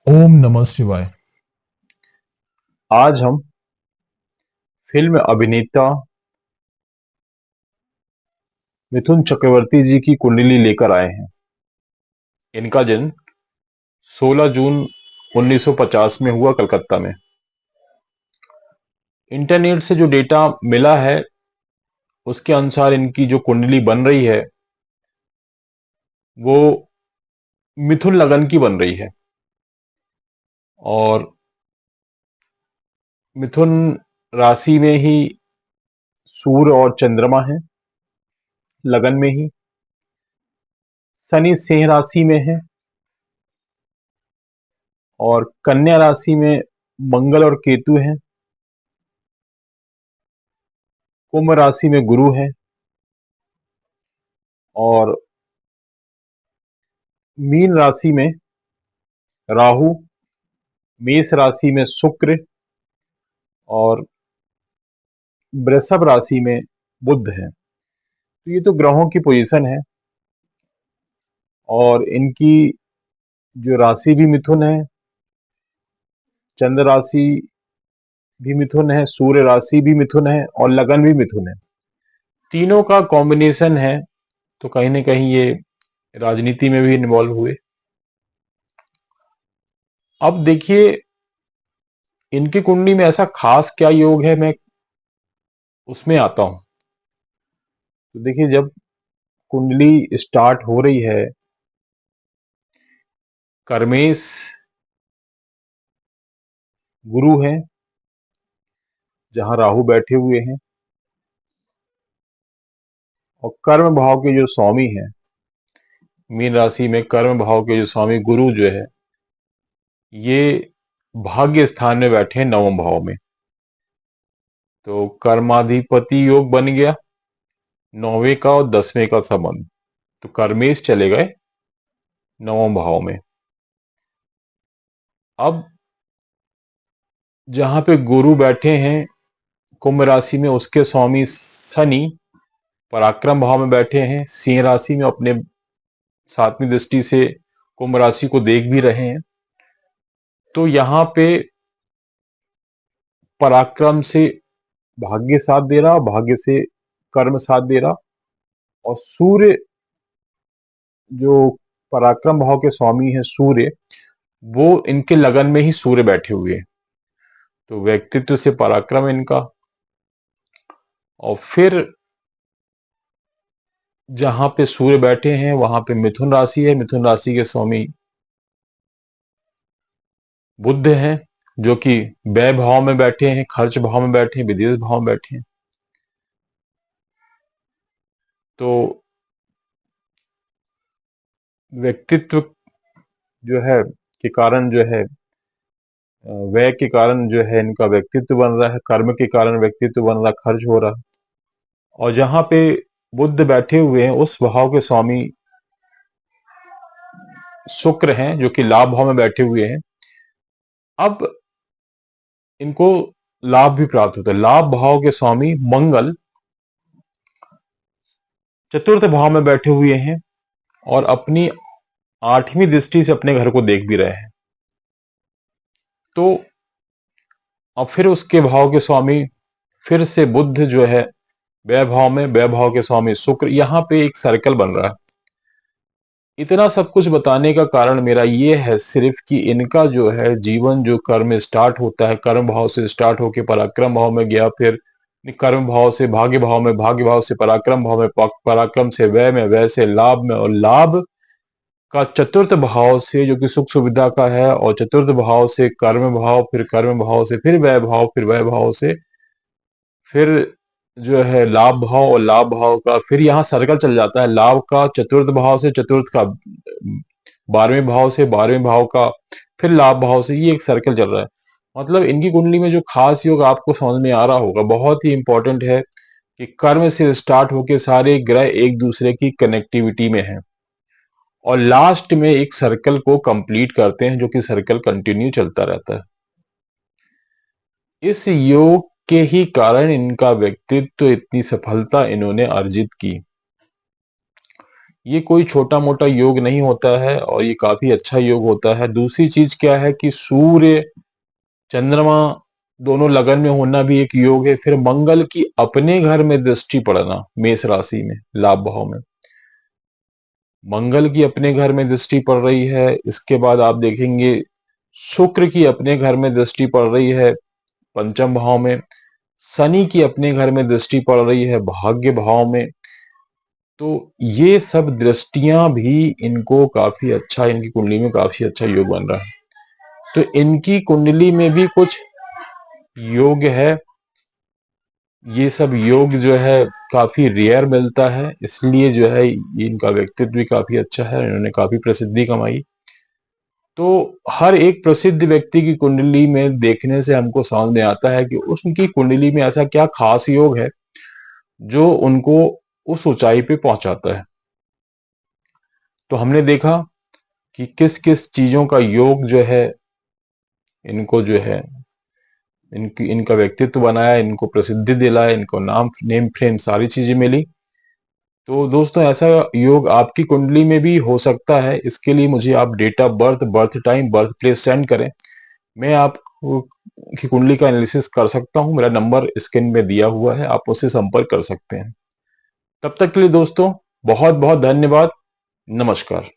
ओम नमः शिवाय। आज हम फिल्म अभिनेता मिथुन चक्रवर्ती जी की कुंडली लेकर आए हैं। इनका जन्म 16 जून 1950 में हुआ कलकत्ता में। इंटरनेट से जो डेटा मिला है उसके अनुसार इनकी जो कुंडली बन रही है वो मिथुन लगन की बन रही है। और मिथुन राशि में ही सूर्य और चंद्रमा है। लगन में ही शनि सिंह राशि में है और कन्या राशि में मंगल और केतु है। कुंभ राशि में गुरु है और मीन राशि में राहु, मेष राशि में शुक्र और वृषभ राशि में बुध है। तो ये तो ग्रहों की पोजीशन है। और इनकी जो राशि भी मिथुन है, चंद्र राशि भी मिथुन है, सूर्य राशि भी मिथुन है और लगन भी मिथुन है। तीनों का कॉम्बिनेशन है। तो कहीं ना कहीं ये राजनीति में भी इन्वॉल्व हुए। अब देखिए, इनकी कुंडली में ऐसा खास क्या योग है, मैं उसमें आता हूं। तो देखिए, जब कुंडली स्टार्ट हो रही है, कर्मेश गुरु है जहां राहु बैठे हुए हैं और कर्म भाव के जो स्वामी हैं, मीन राशि में कर्म भाव के जो स्वामी गुरु जो है ये भाग्य स्थान में बैठे हैं नवम भाव में। तो कर्माधिपति योग बन गया, नौवें का और 10वें का संबंध। तो कर्मेश चले गए नवम भाव में। अब जहां पे गुरु बैठे हैं कुंभ राशि में, उसके स्वामी शनि पराक्रम भाव में बैठे हैं सिंह राशि में, अपने सातवीं दृष्टि से कुंभ राशि को देख भी रहे हैं। तो यहां पे पराक्रम से भाग्य साथ दे रहा, भाग्य से कर्म साथ दे रहा। और सूर्य, जो पराक्रम भाव के स्वामी है सूर्य, वो इनके लगन में ही सूर्य बैठे हुए हैं। तो व्यक्तित्व से पराक्रम इनका। और फिर जहां पे सूर्य बैठे हैं वहां पे मिथुन राशि है। मिथुन राशि के स्वामी बुध हैं, जो कि व्यय भाव में बैठे हैं, खर्च भाव में बैठे हैं, विदेश भाव में बैठे हैं। तो व्यक्तित्व जो है के कारण जो है, व्यय के कारण जो है इनका व्यक्तित्व बन रहा है, कर्म के कारण व्यक्तित्व बन रहा है, खर्च हो रहा है। और जहां पे बुध बैठे हुए हैं उस भाव के स्वामी शुक्र हैं, जो कि लाभ भाव में बैठे हुए हैं। अब इनको लाभ भी प्राप्त होता है। लाभ भाव के स्वामी मंगल चतुर्थ भाव में बैठे हुए हैं और अपनी आठवीं दृष्टि से अपने घर को देख भी रहे हैं। तो अब फिर उसके भाव के स्वामी फिर से बुध जो है वैभव में, वैभव के स्वामी शुक्र, यहां पे एक सर्कल बन रहा है। इतना सब कुछ बताने का कारण मेरा ये है सिर्फ कि इनका जो है जीवन, जो कर्म स्टार्ट होता है, कर्म भाव से स्टार्ट होकर पराक्रम भाव में गया, फिर कर्म भाव से भाग्य भाव में, भाग्य भाव से पराक्रम भाव में, पराक्रम से व्यय में, व्यय से लाभ में, और लाभ का चतुर्थ भाव से जो कि सुख सुविधा का है, और चतुर्थ भाव से कर्म भाव, फिर कर्म भाव से फिर व्यय भाव, फिर व्यय भाव से फिर जो है लाभ भाव, और लाभ भाव का फिर यहाँ सर्कल चल जाता है। लाभ का चतुर्थ भाव से चतुर्थ का 12वें भाव से 12वें भाव का फिर लाभ भाव से, ये एक सर्कल चल रहा है। मतलब इनकी कुंडली में जो खास योग आपको समझ में आ रहा होगा, बहुत ही इंपॉर्टेंट है कि कर्म से स्टार्ट होके सारे ग्रह एक दूसरे की कनेक्टिविटी में है और लास्ट में एक सर्कल को कंप्लीट करते हैं, जो कि सर्कल कंटिन्यू चलता रहता है। इस योग के ही कारण इनका व्यक्तित्व, इतनी सफलता इन्होंने अर्जित की। ये कोई छोटा मोटा योग नहीं होता है और ये काफी अच्छा योग होता है। दूसरी चीज क्या है कि सूर्य चंद्रमा दोनों लगन में होना भी एक योग है। फिर मंगल की अपने घर में दृष्टि पड़ना, मेष राशि में लाभ भाव में मंगल की अपने घर में दृष्टि पड़ रही है। इसके बाद आप देखेंगे शुक्र की अपने घर में दृष्टि पड़ रही है पंचम भाव में। शनि की अपने घर में दृष्टि पड़ रही है भाग्य भाव में। तो ये सब दृष्टियां भी इनको काफी अच्छा, इनकी कुंडली में काफी अच्छा योग बन रहा है। तो इनकी कुंडली में भी कुछ योग है। ये सब योग जो है काफी रेयर मिलता है, इसलिए जो है इनका व्यक्तित्व भी काफी अच्छा है, इन्होंने काफी प्रसिद्धि कमाई। तो हर एक प्रसिद्ध व्यक्ति की कुंडली में देखने से हमको समझ में आता है कि उनकी कुंडली में ऐसा क्या खास योग है जो उनको उस ऊंचाई पे पहुंचाता है। तो हमने देखा कि किस किस चीजों का योग जो है इनको जो है इनका व्यक्तित्व बनाया, इनको प्रसिद्धि दिलाया, इनको नाम नेम फ्रेम सारी चीजें मिली। तो दोस्तों ऐसा योग आपकी कुंडली में भी हो सकता है। इसके लिए मुझे आप date of birth, birth time, birth place send करें। मैं आपको की कुंडली का एनालिसिस कर सकता हूं। मेरा नंबर स्क्रीन में दिया हुआ है, आप उससे संपर्क कर सकते हैं। तब तक के लिए दोस्तों बहुत बहुत धन्यवाद। नमस्कार।